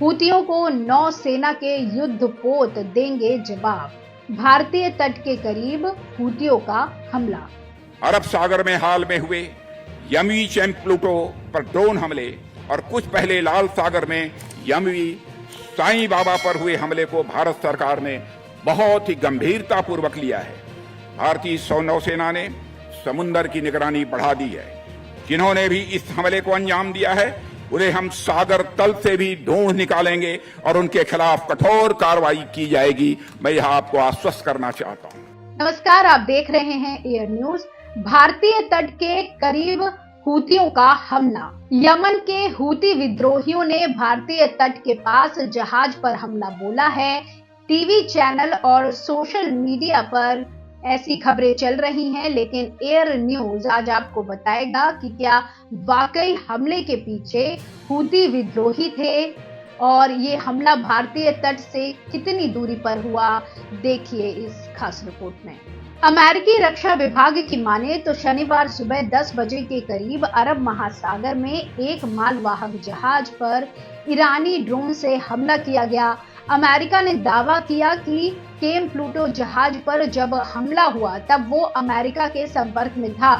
हूतियों को नौसेना के युद्धपोत देंगे जवाब। भारतीय तट के करीब हूतियों का हमला। अरब सागर में हाल में हुए यमवी प्लूटो पर ड्रोन हमले और कुछ पहले लाल सागर में यमवी साईं बाबा पर हुए हमले को भारत सरकार ने बहुत ही गंभीरता पूर्वक लिया है। भारतीय नौसेना ने समुद्र की निगरानी बढ़ा दी है। जिन्होंने भी इस हमले को अंजाम दिया है उन्हें हम सागर तल से भी ढूंढ निकालेंगे और उनके खिलाफ कठोर कार्रवाई की जाएगी। मैं यह आपको आश्वस्त करना चाहता हूं। नमस्कार, आप देख रहे हैं एयर न्यूज। भारतीय तट के करीब हूतियों का हमला। यमन के हूती विद्रोहियों ने भारतीय तट के पास जहाज पर हमला बोला है। टीवी चैनल और सोशल मीडिया पर ऐसी खबरें चल रही हैं, लेकिन एयर न्यूज आज आपको बताएगा कि क्या वाकई हमले के पीछे हूती विद्रोही थे और ये हमला भारतीय तट से कितनी दूरी पर हुआ। देखिए इस खास रिपोर्ट में। अमेरिकी रक्षा विभाग की माने तो शनिवार सुबह 10 बजे के करीब अरब महासागर में एक मालवाहक जहाज पर ईरानी ड्रोन से हमला किया गया। अमेरिका ने दावा किया कि केम प्लूटो जहाज पर जब हमला हुआ तब वो अमेरिका के संपर्क में था।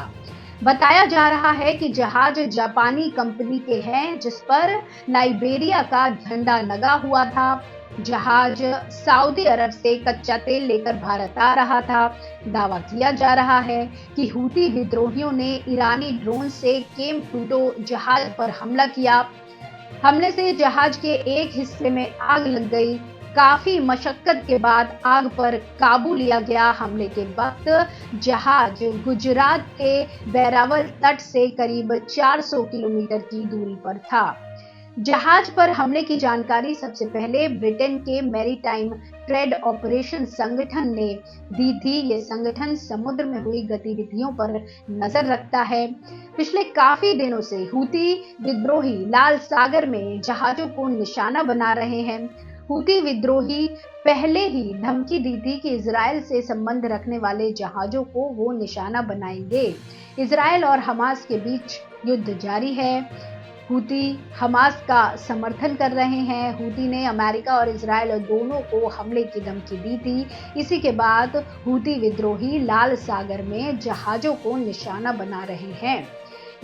बताया जा रहा है कि जहाज जापानी कंपनी के हैं जिस पर लाइबेरिया का झंडा लगा हुआ था। जहाज सऊदी अरब से कच्चा तेल लेकर भारत आ रहा था। दावा किया जा रहा है कि हूती विद्रोहियों ने ईरानी ड्रोन से केम प्लूटो जहाज पर हमला किया। हमले से जहाज के एक हिस्से में आग लग गई। काफी मशक्कत के बाद आग पर काबू लिया गया। हमले के वक्त जहाज गुजरात के बैरावल तट से करीब 400 किलोमीटर की दूरी पर था। जहाज पर हमले की जानकारी सबसे पहले ब्रिटेन के मैरीटाइम ट्रेड ऑपरेशन संगठन ने दी थी। ये संगठन समुद्र में हुई गतिविधियों पर नजर रखता है। पिछले काफी दिनों से हूती विद्रोही लाल सागर में जहाजों को निशाना बना रहे हैं। हूती विद्रोही पहले ही धमकी दी थी कि इजराइल से संबंध रखने वाले जहाजों को वो निशाना बनाएंगे। इजराइल और हमास के बीच युद्ध जारी है। हूती हमास का समर्थन कर रहे हैं। हूती ने अमेरिका और इजराइल दोनों को हमले की धमकी दी थी। इसी के बाद हूती विद्रोही लाल सागर में जहाजों को निशाना बना रहे हैं।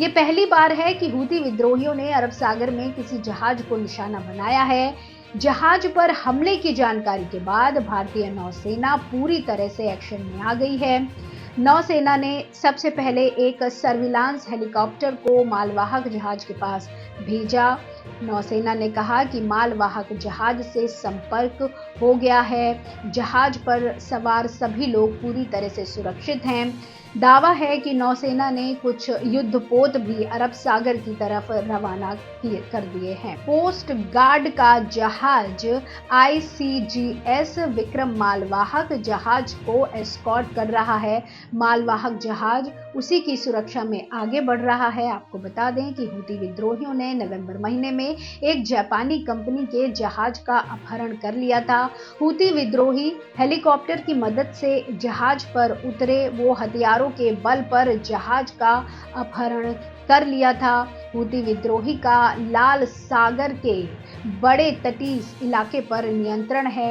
ये पहली बार है कि हूती विद्रोहियों ने अरब सागर में किसी जहाज को निशाना बनाया है। जहाज पर हमले की जानकारी के बाद भारतीय नौसेना पूरी तरह से एक्शन में आ गई है। नौसेना ने सबसे पहले एक सर्विलांस हेलीकॉप्टर को मालवाहक जहाज के पास भेजा। नौसेना ने कहा कि मालवाहक जहाज से संपर्क हो गया है। जहाज पर सवार सभी लोग पूरी तरह से सुरक्षित हैं। दावा है कि नौसेना ने कुछ युद्धपोत भी अरब सागर की तरफ रवाना कर दिए हैं। कोस्ट गार्ड का जहाज ICGS विक्रम मालवाहक जहाज को एस्कॉर्ट कर रहा है। मालवाहक जहाज उसी की सुरक्षा में आगे बढ़ रहा है। आपको बता दें कि हूती विद्रोहियों ने नवंबर महीने में एक जापानी कंपनी के जहाज का अपहरण कर लिया था। हूती विद्रोही हेलीकॉप्टर की मदद से जहाज पर उतरे। वो हथियारों के बल पर जहाज का अपहरण कर लिया था। हूती विद्रोही का लाल सागर के बड़े तटीय इलाके पर नियंत्रण है।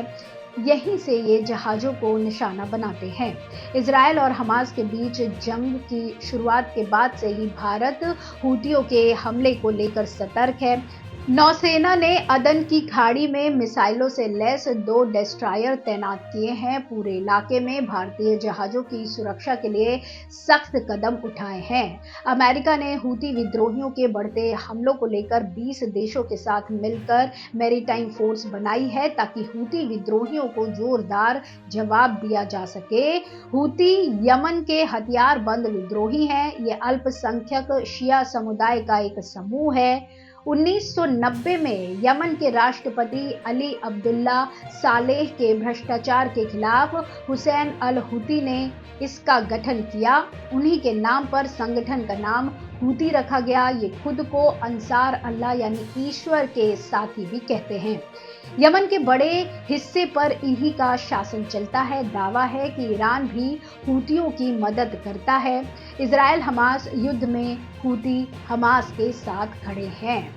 यहीं से ये जहाजों को निशाना बनाते हैं। इजराइल और हमास के बीच जंग की शुरुआत के बाद से ही भारत हूतियों के हमले को लेकर सतर्क है। नौसेना ने अदन की खाड़ी में मिसाइलों से लैस 2 डिस्ट्रॉयर तैनात किए हैं। पूरे इलाके में भारतीय जहाजों की सुरक्षा के लिए सख्त कदम उठाए हैं। अमेरिका ने हूती विद्रोहियों के बढ़ते हमलों को लेकर 20 देशों के साथ मिलकर मैरीटाइम फोर्स बनाई है ताकि हूती विद्रोहियों को जोरदार जवाब दिया जा सके। हूती यमन के हथियारबंद विद्रोही हैं। ये अल्पसंख्यक शिया समुदाय का एक समूह है। 1990 में यमन के राष्ट्रपति अली अब्दुल्ला सालेह के भ्रष्टाचार के खिलाफ हुसैन अल हूती ने इसका गठन किया। उन्हीं के नाम पर संगठन का नाम हूती रखा गया। ये खुद को अंसार अल्लाह यानी ईश्वर के साथी भी कहते हैं। यमन के बड़े हिस्से पर इन्हीं का शासन चलता है। दावा है कि ईरान भी हूतियों की मदद करता है। इजराइल हमास युद्ध में हूती हमास के साथ खड़े हैं।